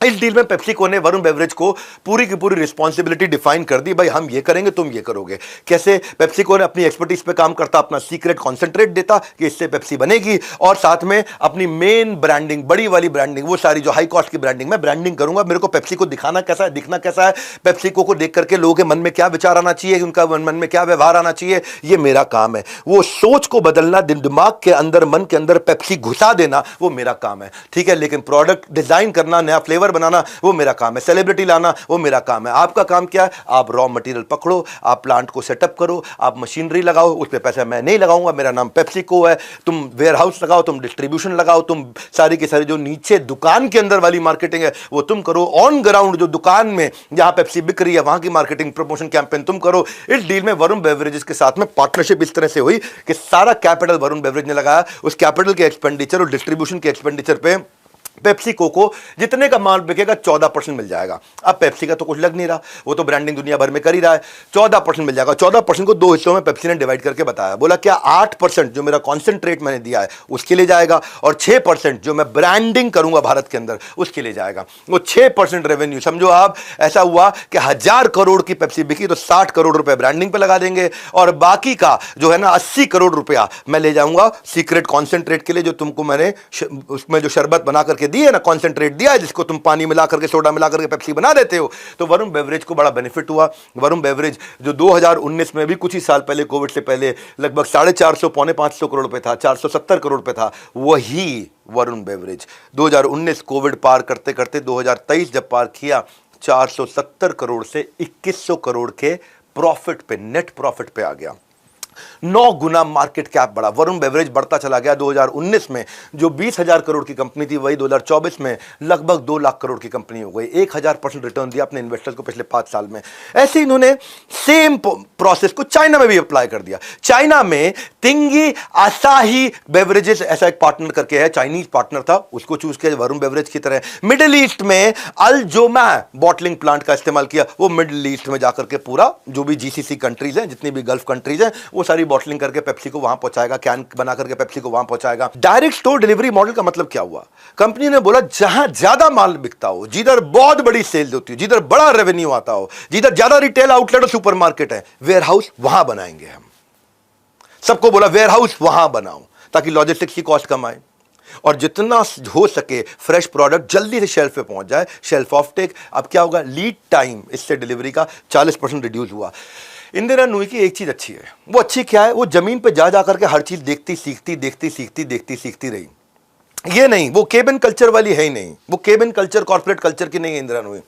A: इस डील में पेप्सिको ने वरुण बेवरेज को पूरी की पूरी रिस्पॉन्सिबिलिटी डिफाइन कर दी, भाई हम ये करेंगे, तुम ये करोगे। कैसे? पेप्सिको ने अपनी एक्सपर्टीज पे काम करता, अपना सीक्रेट कॉन्सेंट्रेट देता कि इससे पेप्सी बनेगी, और साथ में अपनी मेन ब्रांडिंग, बड़ी वाली ब्रांडिंग, वो सारी जो हाई कॉस्ट की ब्रांडिंग, मैं ब्रांडिंग करूंगा। मेरे को पेप्सी को दिखाना कैसा है, दिखना कैसा है, पेप्सिको को देख करके लोगों के मन में क्या विचार आना चाहिए, उनका मन में क्या व्यवहार आना चाहिए, ये मेरा काम है। वो सोच को बदलना, दिमाग के अंदर, मन के अंदर पेप्सी घुसा देना, वो मेरा काम है, ठीक है। लेकिन प्रोडक्ट डिजाइन करना, नया फ्लेवर बनाना, वो मेरा काम है। सेलिब्रिटी लाना, वो मेरा काम है। आपका काम क्या है? आप रॉ मटेरियल पकड़ो, आप प्लांट को सेटअप करो, आप मशीनरी लगाओ, उस पर पैसा मैं नहीं लगाऊंगा, मेरा नाम पेप्सिको है। तुम वेयर हाउस लगाओ, तुम डिस्ट्रीब्यूशन लगाओ, तुम सारी की सारी जो नीचे दुकान के अंदर वाली मार्केटिंग है वो तुम करो। ऑन ग्राउंड जो दुकान में जहां पेप्सी बिक रही है वहां की मार्केटिंग, प्रमोशन कैंपेन तुम करो। इस डील में वरुण बेवरेजेस के साथ में पार्टनरशिप इस तरह से हुई कि सारा कैपिटल वरुण बेवरेज ने लगाया। उस कैपिटल के एक्सपेंडिचर और डिस्ट्रीब्यूशन के एक्सपेंडिचर पे पेप्सिको को जितने का माल बिकेगा 14% मिल जाएगा। अब पेप्सी का तो कुछ लग नहीं रहा, वो तो ब्रांडिंग दुनिया भर में कर ही रहा है। 14% मिल जाएगा। 14% को 2 हिस्सों में पेप्सी ने डिवाइड करके बताया। बोला क्या 8% जो मेरा कॉन्सेंट्रेट मैंने दिया है उसके लिए जाएगा, और 6% जो मैं ब्रांडिंग करूंगा भारत के अंदर उसके लिए जाएगा। वो 6% रेवेन्यू समझो आप, ऐसा हुआ कि 1000 करोड़ की पेप्सी बिकी तो 60 करोड़ रुपए ब्रांडिंग पे लगा देंगे, और बाकी का जो है ना 80 करोड़ रुपया मैं ले जाऊंगा सीक्रेट कॉन्सेंट्रेट के लिए, जो तुमको मैंने उसमें जो शरबत बना करके दिए ना, कॉन्सेंट्रेट दिया है जिसको तुम पानी मिला करके, सोडा मिला करके पेप्सी बना देते हो। तो वरुण बेवरेज को बड़ा बेनिफिट हुआ। वरुण बेवरेज जो 2019 में भी कुछ ही साल पहले, कोविड से पहले, लगभग 450 पौने 500 करोड़ पे था, 470 करोड़ पे था, वही वरुण बेवरेज 2019 कोविड पार करते करते 2023 जब पार किया, 470 करोड़ से 2100 करोड़ के प्रॉफिट पे, नेट प्रॉफिट पे आ गया। 9 गुना मार्केट कैप बढ़ा। वरुण बेवरेज बढ़ता चला गया। 2019 में जो 20,000 करोड़ की कंपनी थी वही 2024 में लगभग 2 लाख करोड़ की कंपनी हो गई। 1000% रिटर्न दिया अपने इन्वेस्टर्स को पिछले 5 साल में। ऐसे इन्होंने सेम प्रोसेस को चाइना में भी अप्लाई कर दिया। चाइना में तिंगी आसाही बेवरेजेस ऐसा एक पार्टनर करके है, चाइनीज पार्टनर था, उसको चूज किया वरुण बेवरेज की तरह। मिडिल ईस्ट में अल्जोमा बॉटलिंग प्लांट का इस्तेमाल किया। वो मिडिल ईस्ट में जाकर के पूरा जो भी जीसीसी कंट्रीज हैं, जितनी भी गल्फ कंट्रीज हैं, वो सारी बॉटलिंग करके पेप्सी को वहां पहुंचाएगा, कैन बना करके पेप्सी को वहां पहुंचाएगा। डायरेक्ट स्टोर डिलीवरी मॉडल का मतलब क्या हुआ? कंपनी ने बोला जहां ज्यादा माल बिकता हो, जिधर बहुत बड़ी सेल्स होती हो, जिधर बड़ा रेवेन्यू आता हो, जिधर ज्यादा रिटेल आउटलेट और सुपरमार्केट है, वेयर हाउस वहां बनाएंगे हम। सबको बोला वेयर हाउस वहां बनाओ ताकि लॉजिस्टिक्स की कॉस्ट कम आए और जितना हो सके फ्रेश प्रोडक्ट जल्दी से शेल्फ पे पहुंच जाए। Shelf off take. अब क्या होगा? लीड टाइम इससे डिलीवरी का 40% रिड्यूस हुआ। इंदिरा नूई की एक चीज अच्छी है। वो अच्छी क्या है? वो जमीन पे जा करके हर चीज देखती सीखती रही। ये नहीं, वो केबिन कल्चर वाली है ही नहीं, वो केबिन कल्चर कॉर्पोरेट कल्चर की नहीं है इंदिरा नूई।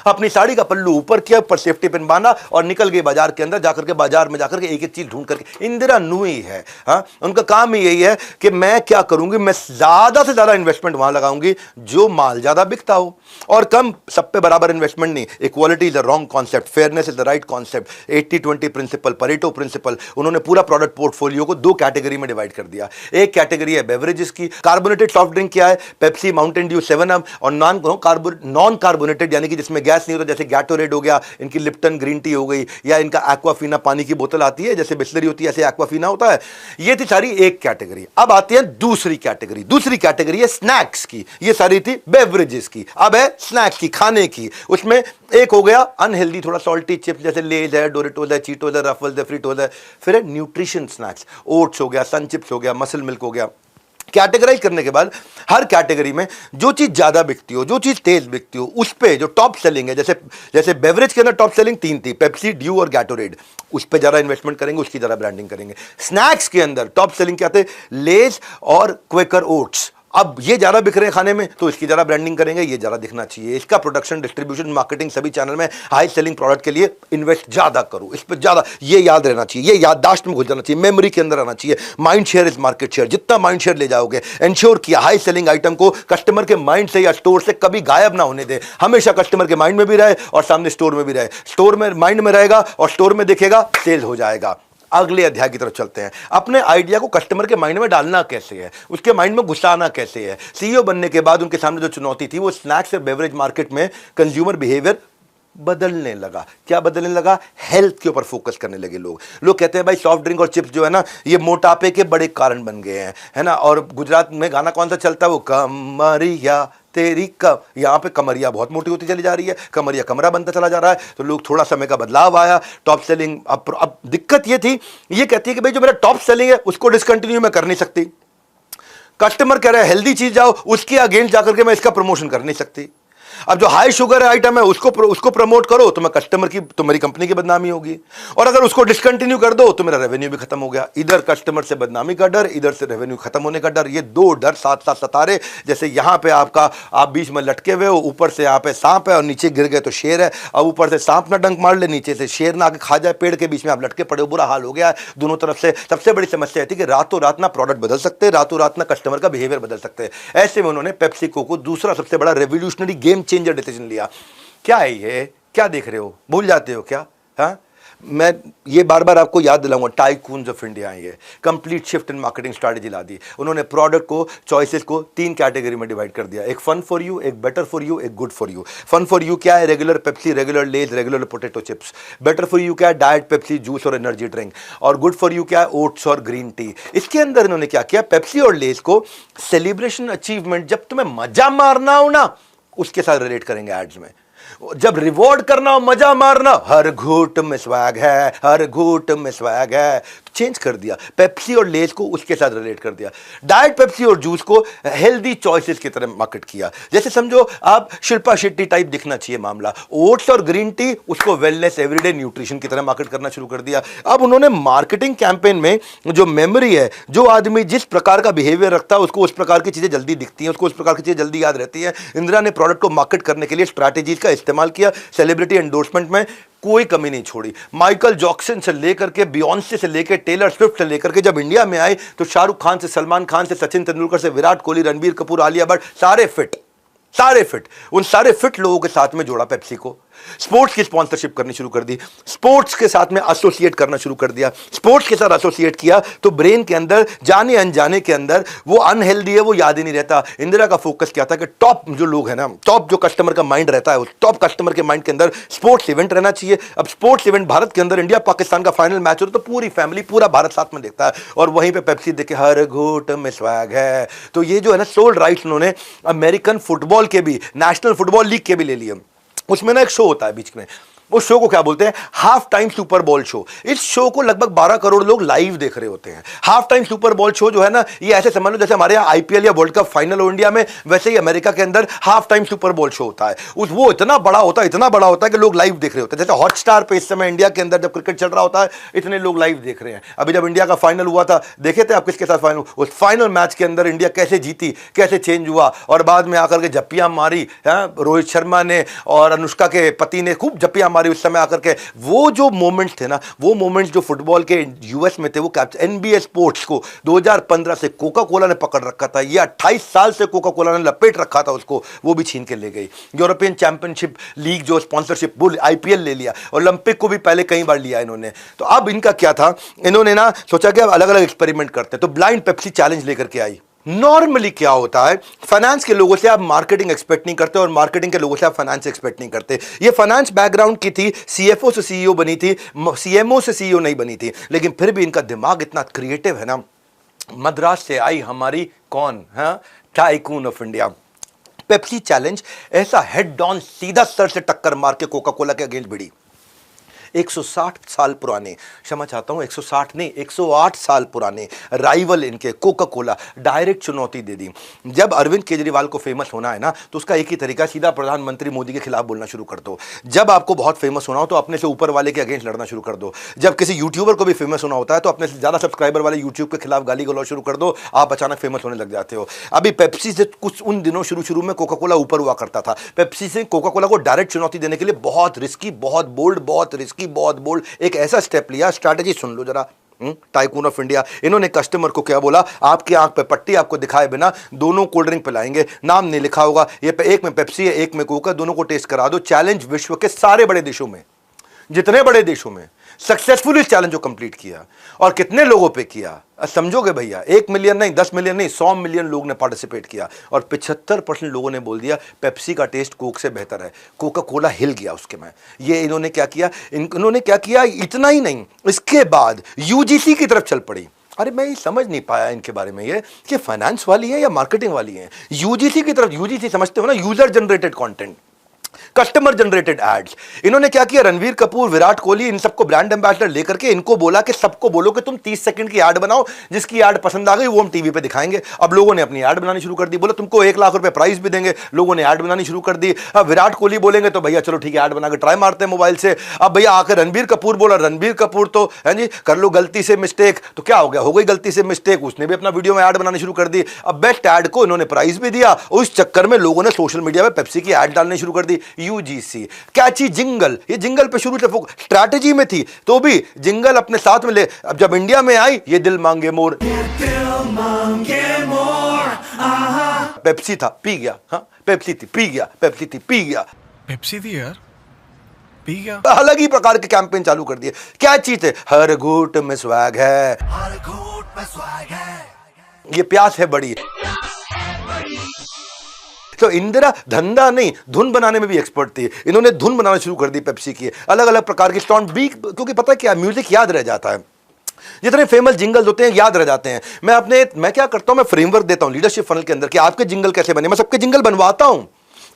A: अपनी साड़ी का पल्लू ऊपर किया, ऊपर सेफ्टी पिन बांधा और निकल गई बाजार के अंदर, जाकर के बाजार में जाकर के एक एक चीज ढूंढ करके। इंदिरा नूई है, हाँ, उनका काम ही यही है कि मैं क्या करूंगी, मैं ज्यादा से ज्यादा इन्वेस्टमेंट वहां लगाऊंगी जो माल ज्यादा बिकता हो, और कम सब पे बराबर इन्वेस्टमेंट नहीं। Equality is the wrong concept, fairness is the right concept. 80-20 principle, Pareto principle, उन्होंने पूरा प्रोडक्ट पोर्टफोलियो को 2 कैटेगरी में डिवाइड कर दिया। एक कैटेगरी है बेवरेजेस की, कार्बोनेटेड सॉफ्ट ड्रिंक क्या है, पेप्सी, माउंटेन ड्यू, 7 अप, और नॉन कार्बोनेटेड यानी कि जिसमें गैस नहीं होता, जैसे गैटोरेड हो गया, इनकी लिप्टन ग्रीन टी हो गई, या इनका एक्वाफीना पानी की बोतल आती है, जैसे बिस्लरी होती है ऐसे एक्वाफीना होता है। ये थी सारी एक कैटेगरी। अब आती है दूसरी कैटेगरी, दूसरी कैटेगरी है स्नैक्स की। ये सारी थी बेवरेजेस की, अब है स्नैक्स की, खाने की। उसमें एक हो गया अनहेल्दी, थोड़ा सॉल्टी चिप्स जैसे लेज है, डोरेटोज है, चीटोज है, रफल्स है, फ्रीटोज है। फिर है न्यूट्रिशन स्नैक्स, ओट्स हो गया, सन चिप्स हो गया, मसल मिल्क हो गया। कैटेगराइज करने के बाद हर कैटेगरी में जो चीज ज्यादा बिकती हो, जो चीज तेज बिकती हो, उस पे जो टॉप सेलिंग है, जैसे जैसे बेवरेज के अंदर टॉप सेलिंग 3 थी, पेप्सी, ड्यू और गैटोरेड, उस पे ज्यादा इन्वेस्टमेंट करेंगे, उसकी ज्यादा ब्रांडिंग करेंगे। स्नैक्स के अंदर टॉप सेलिंग क्या थे, लेज और क्वेकर ओट्स। अब ये ज्यादा बिक रहे हैं खाने में, तो इसकी ज्यादा ब्रांडिंग करेंगे, ये ज्यादा दिखना चाहिए। इसका प्रोडक्शन, डिस्ट्रीब्यूशन, मार्केटिंग सभी चैनल में हाई सेलिंग प्रोडक्ट के लिए इन्वेस्ट ज्यादा करो, इस पर ज्यादा, ये याद रहना चाहिए, ये याददाश्त में घुस जाना चाहिए, मेमोरी के अंदर आना चाहिए। Mind share is market share, जितना माइंड शेयर ले जाओगे, इंश्योर किया हाई सेलिंग आइटम को कस्टमर के माइंड से या स्टोर से कभी गायब ना होने दे, हमेशा कस्टमर के माइंड में भी रहे और सामने स्टोर में भी रहे। स्टोर में माइंड में रहेगा और स्टोर में दिखेगा, सेल हो जाएगा। अगले अध्याय की तरफ चलते हैं। अपने आइडिया को कस्टमर के माइंड में डालना कैसे है, उसके माइंड में घुसाना कैसे है। सीईओ बनने के बाद उनके सामने जो चुनौती थी, वो स्नैक्स और बेवरेज मार्केट में कंज्यूमर बिहेवियर बदलने लगा। क्या बदलने लगा, हेल्थ के ऊपर फोकस करने लगे लोग। लोग कहते हैं भाई सॉफ्ट ड्रिंक और चिप्स जो है ना, ये मोटापे के बड़े कारण बन गए हैं, है ना। और गुजरात में गाना कौन सा चलता है, वो कमरिया तेरी कम, यहाँ पे कमरिया बहुत मोटी होती चली जा रही है, कमरिया कमरा बनता चला जा रहा है। तो लोग, थोड़ा समय का बदलाव आया, टॉप सेलिंग। अब दिक्कत ये थी, ये कहती है कि भाई जो मेरा टॉप सेलिंग है उसको डिसकंटिन्यू मैं कर नहीं सकती। कस्टमर कह रहा है हेल्दी चीज जाओ, उसके अगेंस्ट जाकर के मैं इसका प्रमोशन कर नहीं सकती। अब जो हाई शुगर आइटम है उसको प्रमोट करो तो मैं कस्टमर की, तो मेरी कंपनी की बदनामी होगी, और अगर उसको डिसकंटिन्यू कर दो तो मेरा रेवेन्यू भी खत्म हो गया। इधर कस्टमर से बदनामी का डर, इधर से रेवेन्यू खत्म होने का डर, ये 2 डर साथ साथ सता रहे। जैसे यहां पे आप बीच में लटके हुए हो, ऊपर से यहाँ पे सांप है और नीचे गिर गए तो शेर है। अब ऊपर से सांप ना डंक मार ले, नीचे से शेर ना आके खा जाए, पेड़ के बीच में आप लटके पड़े हो, बुरा हाल हो गया दोनों तरफ से। सबसे बड़ी समस्या थी कि रातों रात ना प्रोडक्ट बदल सकते हैं, रातों रात ना कस्टमर का बिहेवियर बदल सकते हैं। ऐसे में उन्होंने पेप्सिको को दूसरा सबसे बड़ा रेवोल्यूशनरी गेम चेंजर डिसीजन लिया। क्या है ये, क्या देख रहे हो, भूल जाते हो क्या? हाँ, मैं ये बार बार आपको याद दिलाऊंगा, टाइकून्स ऑफ इंडिया है ये। Complete shift in marketing strategy ला दी उन्होंने। प्रोडक्ट को, चॉइसेस को 3 कैटेगरी में डिवाइड कर दिया, एक फन फॉर यू, एक बेटर फॉर यू, एक good for you. Fun for you क्या है, regular Pepsi, regular Lay's, regular potato chips. Better for you क्या है, डाइट पेप्सी, जूस और एनर्जी ड्रिंक। और गुड फॉर यू क्या है, ओट्स और ग्रीन टी। इसके अंदर इन्होंने क्या किया, पेप्सी और लेज को सेलिब्रेशन, अचीवमेंट, जब तुम्हें मजा मारना हो ना, उसके साथ रिलेट करेंगे एड्स में। जब रिवॉर्ड करना हो, मजा मारना, हर घूंट में स्वैग है, हर घूंट में स्वैग है, चेंज कर दिया। पेप्सी और लेज को उसके साथ रिलेट कर दिया। डाइट पेप्सी और जूस को हेल्दी चॉइसेस की तरह मार्केट किया। जैसे समझो आप शिल्पा शेट्टी टाइप दिखना चाहिए मामला। ओट्स और ग्रीन टी, उसको वेलनेस, एवरीडे न्यूट्रिशन की तरह मार्केट करना शुरू कर दिया। अब उन्होंने मार्केटिंग कैंपेन में जो मेमोरी है, जो आदमी जिस प्रकार का बिहेवियर रखता है उसको उस प्रकार की चीजें जल्दी दिखती हैं, उसको उस प्रकार की चीजें जल्दी याद रहती है। इंदिरा ने प्रोडक्ट को मार्केट करने के लिए स्ट्रैटेजीज का इस्तेमाल किया। सेलिब्रिटी एंडोर्समेंट में कोई कमी नहीं छोड़ी। माइकल जैक्सन से लेकर के, बियॉन्से से लेकर, टेलर स्विफ्ट से लेकर के, जब इंडिया में आए तो शाहरुख खान से, सलमान खान से, सचिन तेंदुलकर से, विराट कोहली, रणबीर कपूर, आलिया भट्ट, सारे फिट। उन सारे फिट लोगों के साथ में जोड़ा पेप्सी को। स्पोर्ट्स की स्पॉन्सरशिप करनी शुरू कर दी, स्पोर्ट्स के साथ में एसोसिएट करना शुरू कर दिया। स्पोर्ट्स के साथ एसोसिएट किया तो ब्रेन के अंदर, जाने अनजाने के अंदर, वो अनहेल्दी है वो याद ही नहीं रहता। इंदिरा का फोकस क्या था कि टॉप जो लोग हैं ना, टॉप जो कस्टमर का माइंड रहता है, उस टॉप कस्टमर के माइंड के अंदर स्पोर्ट्स इवेंट रहना चाहिए। अब स्पोर्ट्स इवेंट भारत के अंदर, इंडिया पाकिस्तान का फाइनल मैच हो तो पूरी फैमिली, पूरा भारत साथ में देखता है, और वहीं पे पेप्सी देखे हर घूंट में स्वैग है। तो ये जो है ना, सोल्ड राइट्स उन्होंने अमेरिकन फुटबॉल के भी, नेशनल फुटबॉल लीग के भी ले लिए। उसमें ना एक शो होता है बीच में, उस शो को क्या बोलते हैं? Half time super ball show. इस शो को लगभग 12 करोड़ लोग लाइव देख रहे होते हैं। Half time super ball show जो है ना, ये ऐसे समझ लो जैसे हमारे यहाँ आईपीएल या वर्ल्ड कप फाइनल हो इंडिया में, वैसे ही अमेरिका के अंदर half time super ball show होता है। वो इतना बड़ा होता है कि लोग लाइव देख रहे होते हैं। जैसे हॉटस्टार पे इस समय इंडिया के अंदर जब क्रिकेट चल रहा होता है, इतने लोग लाइव देख रहे हैं। अभी जब इंडिया का फाइनल हुआ था, देखे थे आप किसके साथ फाइनल? उस फाइनल मैच के अंदर इंडिया कैसे जीती, कैसे चेंज हुआ, और बाद में आकर के जप्पियां मारी रोहित शर्मा ने, और अनुष्का के पति ने खूब जप्पियां मारी उस समय आकर के। वो जो मोमेंट्स थे ना, वो मोमेंट्स जो फुटबॉल के यूएस में थे, वो एनबीए स्पोर्ट्स को 2015 से कोका कोला ने पकड़ रखा था। ये 28 साल से कोका कोला ने लपेट रखा था उसको, वो भी छीन के ले गई। यूरोपियन चैंपियनशिप लीग जो स्पॉन्सरशिप, वो आईपीएल ले लिया। ओलंपिक को भी पहले कई बार लिया इन्होंने। तो अब इनका क्या था, इन्होंने ना सोचा कि अब अलग अलग एक्सपेरिमेंट करते हैं, तो ब्लाइंड पेप्सी चैलेंज लेकर के आई। नॉर्मली क्या होता है, फाइनेंस के लोगों से आप मार्केटिंग एक्सपेक्ट नहीं करते, और मार्केटिंग के लोगों से आप फाइनेंस एक्सपेक्ट नहीं करते। ये फाइनेंस बैकग्राउंड की थी, सीएफओ से सीईओ बनी थी, सीएमओ से सीईओ नहीं बनी थी, लेकिन फिर भी इनका दिमाग इतना क्रिएटिव है ना। मद्रास से आई हमारी कौन, tycoon of India. Pepsi challenge ऐसा हेड ऑन सीधा सर से टक्कर मार के कोका कोला के अगेंस्ट भिड़ी। 160 साल पुराने, क्षमा चाहता हूं, 160 नहीं 108 साल पुराने राइवल इनके कोका कोला डायरेक्ट चुनौती दे दी। जब अरविंद केजरीवाल को फेमस होना है ना, तो उसका एक ही तरीका, सीधा प्रधानमंत्री मोदी के खिलाफ बोलना शुरू कर दो। जब आपको बहुत फेमस होना हो तो अपने से ऊपर वाले के अगेंस्ट लड़ना शुरू कर दो। जब किसी यूट्यूबर को भी फेमस होना होता है तो अपने से ज्यादा सब्सक्राइबर वाले यूट्यूब के खिलाफ गाली गलौज शुरू कर दो, आप अचानक फेमस होने लग जाते हो। अभी पेप्सी से कुछ उन दिनों शुरू में कोका कोला ऊपर हुआ करता था। पेप्सी से कोका कोला को डायरेक्ट चुनौती देने के लिए बहुत रिस्की, बहुत बोल्ड एक ऐसा स्टेप लिया। स्ट्रैटेजी सुन लो जरा। टाइकून ऑफ इंडिया, इन्होंने कस्टमर को क्या बोला, आपकी आंख पे पट्टी आपको दिखाए बिना दोनों कोल्ड ड्रिंक पिलाएंगे, नाम नहीं लिखा होगा, ये एक में पेप्सी है एक में कोका, दोनों को टेस्ट करा दो। चैलेंज विश्व के सारे बड़े देशों में, जितने बड़े देशों में सक्सेसफुली इस चैलेंज को कंप्लीट किया। और कितने लोगों पे किया समझोगे भैया? 1 मिलियन नहीं, 10 मिलियन नहीं, 100 मिलियन लोग ने पार्टिसिपेट किया। और 75% लोगों ने बोल दिया पेप्सी का टेस्ट कोक से बेहतर है। कोका कोला हिल गया उसके में। ये इन्होंने क्या किया, इतना ही नहीं, इसके बाद यूजीसी की तरफ चल पड़ी। अरे मैं ये समझ नहीं पाया इनके बारे में, ये कि फाइनेंस वाली है या मार्केटिंग वाली है। यूजीसी की तरफ, यूजीसी समझते हो ना, user generated content, customer generated ads. इन्होंने क्या किया, रणवीर कपूर, विराट कोहली, इन सबको ब्रांड एम्बेसडर लेकर के इनको बोला कि सबको बोलो कि तुम 30 सेकंड की ऐड बनाओ, जिसकी ऐड पसंद आ गई वो हम टीवी पे दिखाएंगे। अब लोगों ने अपनी ऐड बनानी शुरू कर दी, बोला तुमको 1 लाख रुपए प्राइस भी देंगे, लोगों ने ऐड बनानी शुरू कर दी। अब विराट कोहली बोलेंगे तो भैया चलो ठीक है, ऐड बना के ट्राई मारते हैं मोबाइल से। अब भैया आकर रणबीर कपूर बोला, रणबीर कपूर तो है जी, कर लो गलती से मिस्टेक, तो क्या हो गया, हो गई गलती से मिस्टेक, उसने भी अपना वीडियो में ऐड बनानी शुरू कर दी। अब बेस्ट ऐड को इन्होंने प्राइस भी दिया, उस चक्कर में लोगों ने सोशल मीडिया में पेप्सी की ऐड डालनी शुरू कर दी। यूजीसी कैची जिंगल, ये जिंगल पे शुरू से स्ट्रैटेजी में थी, तो भी जिंगल अपने साथ में ले। अब जब इंडिया में आई, ये दिल मांगे मोर, पेप्सी था पी गया, पेप्सी थी पी गया, पेप्सी थी पी गया,
B: पेप्सी थी यार पी गया।
A: अलग ही प्रकार के कैंपेन चालू कर दिए। क्या चीज है, हर घूंट में स्वैग है, हर घूंट में स्वैग है, ये प्यास है बड़ी। तो इंदिरा धंधा नहीं, धुन बनाने में भी एक्सपर्ट थी। इन्होंने धुन बनाना शुरू कर दी पेप्सी की, अलग अलग प्रकार की स्टॉन्ट भी, क्योंकि पता क्या, म्यूजिक याद रह जाता है। जितने फेमस जिंगल्स होते हैं याद रह जाते हैं। मैं क्या करता हूं, मैं फ्रेमवर्क देता हूं लीडरशिप फनल के अंदर कि आपके जिंगल कैसे बने। मैं सबके जिंगल बनवाता हूं,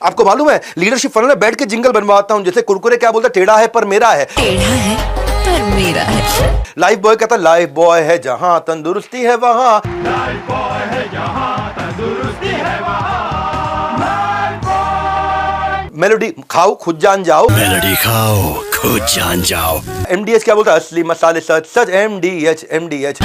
A: आपको मालूम है, लीडरशिप फनल में बैठ के जिंगल बनवाता हूं। जैसे कुरकुरे क्या बोलता, टेढ़ा है पर मेरा है,
C: टेढ़ा है पर मेरा है।
A: लाइफ बॉय कहता, लाइफ बॉय है जहां तंदुरुस्ती है वहां,
D: लाइफ बॉय है जहां तंदुरुस्ती है वहां।
A: मेलोडी खाओ खुद जान जाओ,
B: मेलोडी खाओ खुद जान जाओ।
A: एमडीएच क्या बोलता है, असली मसाले सच सच, एमडीएच।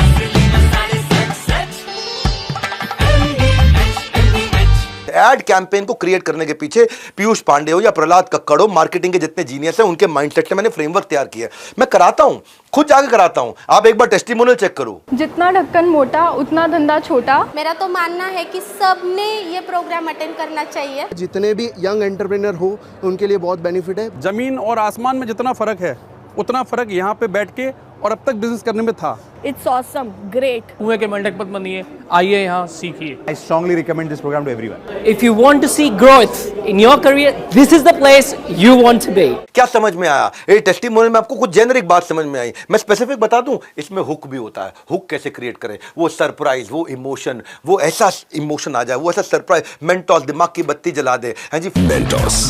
A: एड कैंपेन को क्रिएट करने के पीछे पीयूष पांडे हो या प्रहलाद कक्कड़ हो, मार्केटिंग के जितने जीनियस हैं, उनके माइंडसेट से मैंने फ्रेमवर्क तैयार किया। मैं कराता हूं, खुद जाके कराता हूं, आप एक बार टेस्टिमोनियल चेक करो।
E: जितना ढक्कन मोटा उतना धंधा छोटा।
F: मेरा तो मानना है कि सबने ये प्रोग्राम अटेंड करना चाहिए।
G: जितने भी यंग एंटरप्रेन्योर हो उनके लिए बहुत बेनिफिट है।
H: जमीन और आसमान में जितना फर्क है, उतना फर्क यहाँ पे बैठ के और अब तक बिजनेस करने में था।
E: It's awesome, great.
I: कुएं के मेंढक मत बनिए, आइए यहाँ सीखिए।
J: I strongly recommend this program to everyone.
I: If you want to see growth in your career, this is the place you want to be.
A: क्या समझ में आया? ये टेस्टिमोनियल में आपको कुछ जेनरिक बात समझ में आई। मैं स्पेसिफिक बता दूं, इसमें हुक भी होता है। हुक कैसे क्रिएट करें, वो सरप्राइज, वो इमोशन, वो ऐसा इमोशन आ जाए, वो ऐसा सरप्राइज, मेंटोस दिमाग की बत्ती जला दे। हाँ जी,
B: मेंटोस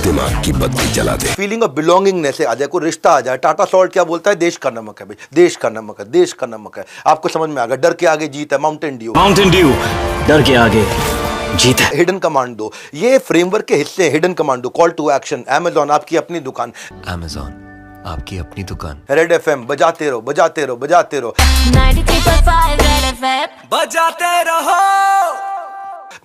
B: दिमाग की बत्ती जला दे।
A: फीलिंग ऑफ बिलोंगिंगनेस आ जाए, कोई रिश्ता आ जाए। टाटा सॉल्ट क्या बोलता है? देश का नमक है भाई, देश का नमक है, देश का नमक है। आपको समझ में आ गया, डर के आगे जीत है। माउंटेन ड्यू,
B: माउंटेन ड्यू, डर के आगे जीत है।
A: हिडन कमांडो, ये फ्रेमवर्क के हिस्से हैं। Hidden commando, call to action, Amazon आपकी अपनी दुकान,
B: अमेजॉन आपकी अपनी दुकान,
A: रेड एफएम बजाते रहो, बजाते रहो, बजाते रहो।
C: 93.5 Red FM
B: बजाते रहो।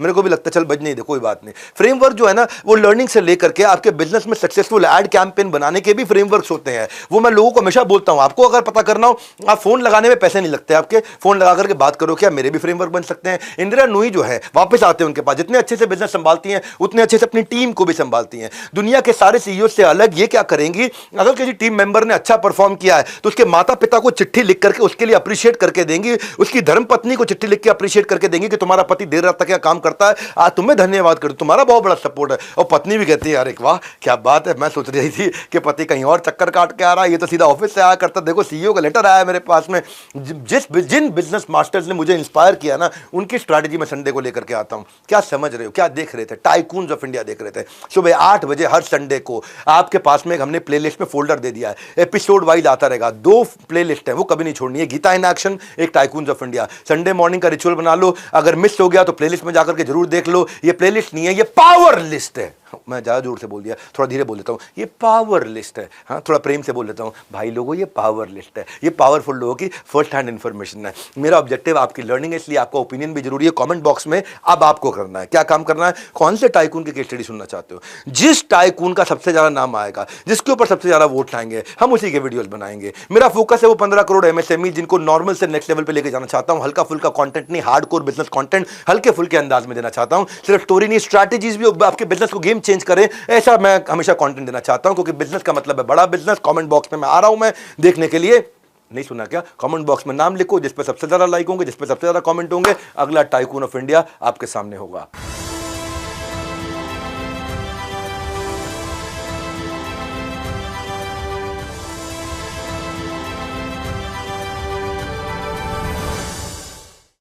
A: मेरे को भी लगता है चल बज नहीं दे, कोई बात नहीं। फ्रेमवर्क जो है ना, वो लर्निंग से लेकर के आपके बिजनेस में सक्सेसफुल एड कैंपेन बनाने के भी फ्रेमवर्क्स होते हैं। वो मैं लोगों को हमेशा बोलता हूं, आपको अगर पता करना हो, आप फोन लगाने में पैसे नहीं लगते आपके, फोन लगा करके बात करो, क्या मेरे भी फ्रेमवर्क बन सकते हैं। इंदिरा नूई जो है वापस आते हैं उनके पास, जितने अच्छे से बिजनेस संभालती हैं उतने अच्छे से अपनी टीम को भी संभालती हैं। दुनिया के सारे सीईओ से अलग ये क्या करेंगी, अगर किसी टीम मेंबर ने अच्छा परफॉर्म किया है तो उसके माता पिता को चिट्ठी लिख करके उसके लिए अप्रिशिएट करके देंगी, उसकी धर्मपत्नी को चिट्ठी लिख के अप्रिशिएट करके देंगी कि तुम्हारा पति देर रात तक क्या काम करता है, आज तुम्हें धन्यवाद करो, तुम्हारा बहुत बड़ा सपोर्ट है। और पत्नी भी कहती है यार एक वाह क्या बात है, मैं सोच रही थी कि पति कहीं और चक्कर काट के आ रहा है, ये तो सीधा ऑफिस से आया करता। देखो सीईओ का लेटर आया मेरे पास में। जिन बिजनेस मास्टर्स ने मुझे इंस्पायर किया ना, उनकी स्ट्रैटेजी मैं संडे को लेकर के आता हूं। क्या समझ रहे हो, क्या देख रहे थे? टाइकून्स ऑफ इंडिया देख रहे थे। सुबह 8 बजे हर संडे को आपके पास में हमने प्लेलिस्ट में फोल्डर दे दिया है, एपिसोड वाइज आता रहेगा। 2 प्लेलिस्ट है, वो कभी नहीं छोड़नी है, गीता इन एक्शन, एक tycoons of India. Sunday morning का रिचुअल बना लो, अगर मिस हो गया तो प्लेलिस्ट में जाकर के जरूर देख लो। ये प्लेलिस्ट नहीं है, ये पावर लिस्ट है। मैं ज़्यादा जोर से बोल दिया, थोड़ा धीरे बोल लेता हूँ, ये पावर लिस्ट है। हाँ, थोड़ा प्रेम से बोल लेता हूँ, भाई लोगों ये पावर लिस्ट है, ये पावरफुल लोगों की फर्स्ट हैंड इन्फॉर्मेशन है। मेरा ऑब्जेक्टिव आपकी लर्निंग है, इसलिए आपका ओपिनियन भी जरूरी है। कमेंट बॉक्स में अब आपको करना है, क्या काम करना है, कौन से टाइकून की केस स्टडी सुनना चाहते हो। जिस टाइकून का सबसे ज़्यादा नाम आएगा, जिसके ऊपर सबसे ज़्यादा वोट आएंगे, हम उसी के वीडियोज़ बनाएंगे। मेरा फोकस है वो 15 करोड़ MSME जिनको नॉर्मल से नेक्स्ट लेवल पर लेकर जाना चाहता हूँ। हल्का फुल्का कॉन्टेंट नहीं, हार्ड कोर बिजनेस कॉन्टेंट हल्के फुल्के अंदाज में देना चाहता हूँ। सिर्फ स्टोरी नहीं, स्ट्रैटेजीज भी आपके बिजनेस को गेम चेंज करें, ऐसा मैं हमेशा कंटेंट देना चाहता हूं। क्योंकि बिजनेस का मतलब है बड़ा बिजनेस। कमेंट बॉक्स में मैं आ रहा हूं, मैं देखने के लिए। नहीं सुना क्या? कमेंट बॉक्स में नाम लिखो, जिस पे सबसे ज्यादा लाइक होंगे, जिस पे सबसे ज्यादा कमेंट होंगे, अगला टाइकून ऑफ इंडिया आपके सामने होगा।